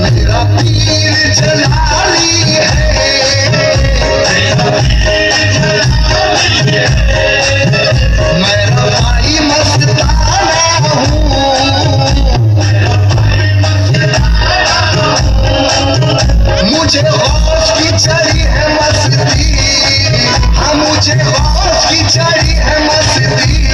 मेरा पीर जलाली है, मेरा भाई मस्ताना हूँ, मुझे होश की चढ़ी है मस्ती, हाँ मुझे होश की चढ़ी है मस्ती।